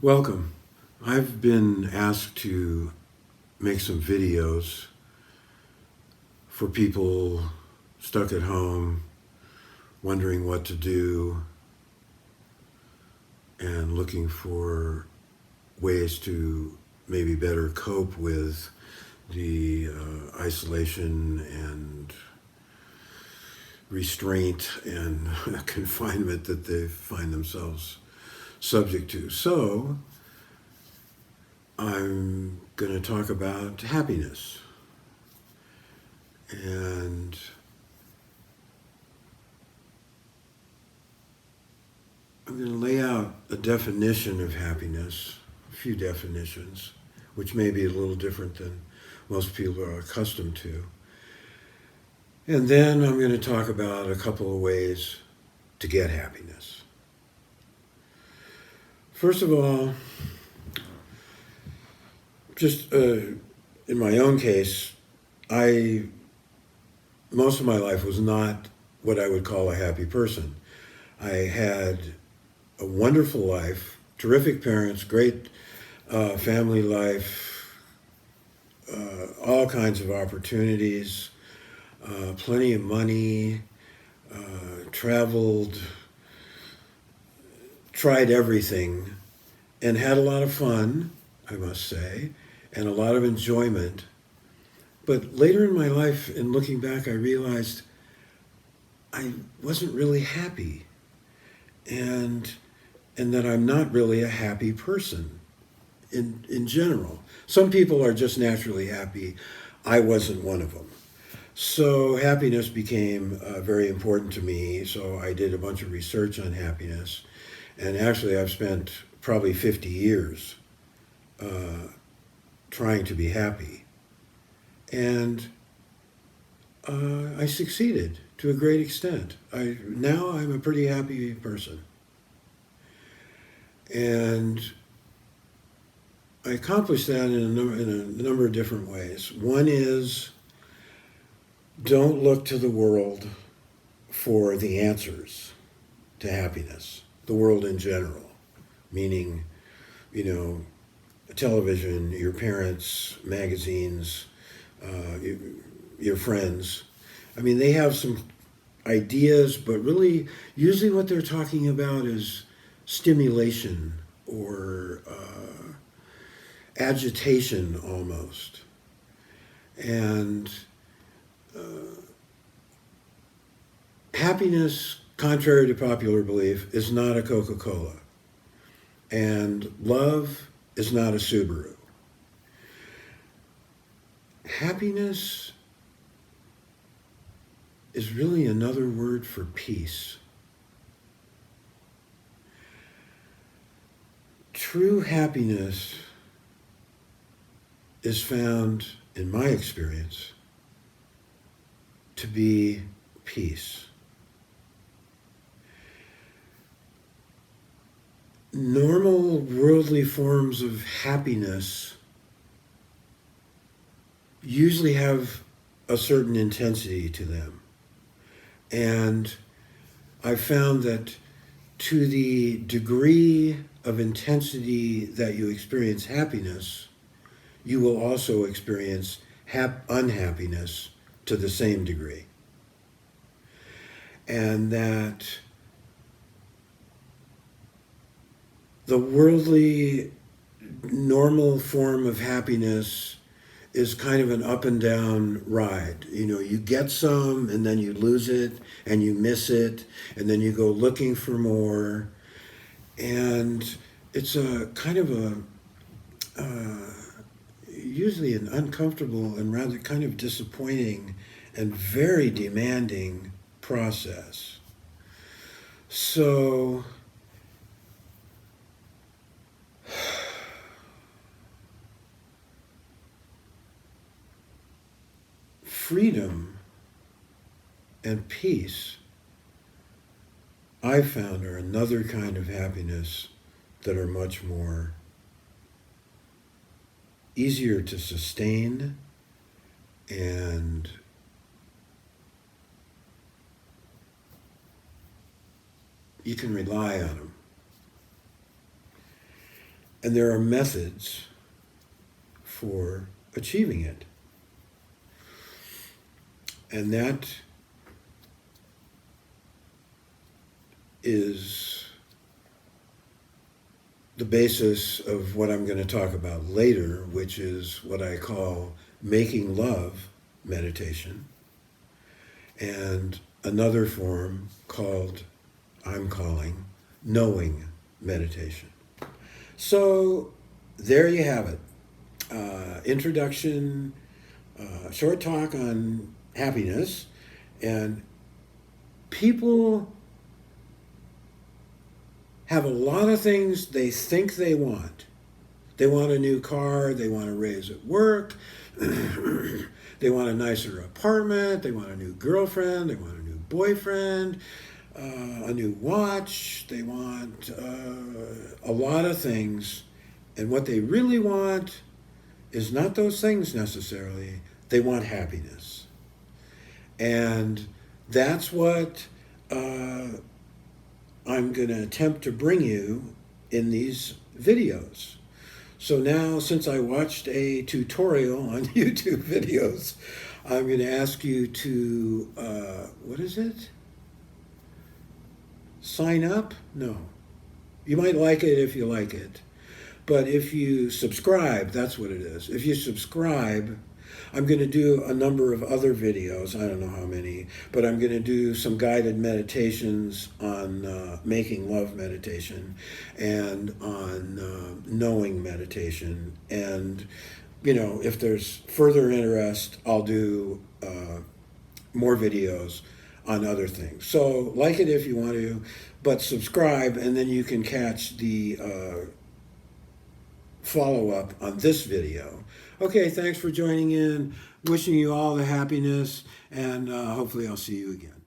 Welcome. I've been asked to make some videos for people stuck at home, wondering what to do, and looking for ways to maybe better cope with the isolation and restraint and confinement that they find themselves subject to. So, I'm going to talk about happiness. And I'm going to lay out a definition of happiness, a few definitions, which may be a little different than most people are accustomed to. And then I'm going to talk about a couple of ways to get happiness. First of all, just in my own case, most of my life was not what I would call a happy person. I had a wonderful life, terrific parents, great family life, all kinds of opportunities, plenty of money, traveled, tried everything, and had a lot of fun, I must say, and a lot of enjoyment. But later in my life, in looking back, I realized I wasn't really happy, and that I'm not really a happy person in general. Some people are just naturally happy. I wasn't one of them. So happiness became very important to me. So I did a bunch of research on happiness, and actually I've spent probably 50 years trying to be happy, and I succeeded to a great extent. Now I'm a pretty happy person, and I accomplished that in a number of different ways. One is, don't look to the world for the answers to happiness, the world in general, meaning, you know, television, your parents, magazines, your friends. I mean, they have some ideas, but really, usually what they're talking about is stimulation or agitation almost. And happiness, contrary to popular belief, is not a Coca-Cola. And love is not a Subaru. Happiness is really another word for peace. True happiness is found, in my experience, to be peace. Normal worldly forms of happiness usually have a certain intensity to them. And I've found that to the degree of intensity that you experience happiness, you will also experience unhappiness to the same degree. And that the worldly normal form of happiness is kind of an up and down ride. You know, you get some and then you lose it and you miss it and then you go looking for more. And it's a kind of usually an uncomfortable and rather kind of disappointing and very demanding process. So, freedom and peace, I found, are another kind of happiness that are much more easier to sustain and you can rely on them. And there are methods for achieving it. And that is the basis of what I'm going to talk about later, which is what I call making love meditation, and another form I'm calling knowing meditation. So there you have it. Introduction, short talk on happiness. And people have a lot of things they think they want. They want a new car, they want a raise at work, they want a nicer apartment, they want a new girlfriend, they want a new boyfriend, a new watch, they want a lot of things. And what they really want is not those things necessarily. They want happiness. And that's what I'm going to attempt to bring you in these videos. So now, since I watched a tutorial on YouTube videos, I'm going to ask you to, what is it? Sign up? No. You might like it if you like it. But if you subscribe, that's what it is. If you subscribe, I'm going to do a number of other videos, I don't know how many, but I'm going to do some guided meditations on making love meditation and on knowing meditation. And, you know, if there's further interest, I'll do more videos on other things. So like it if you want to, but subscribe, and then you can catch the follow-up on this video. Okay, thanks for joining in. Wishing you all the happiness, and hopefully I'll see you again.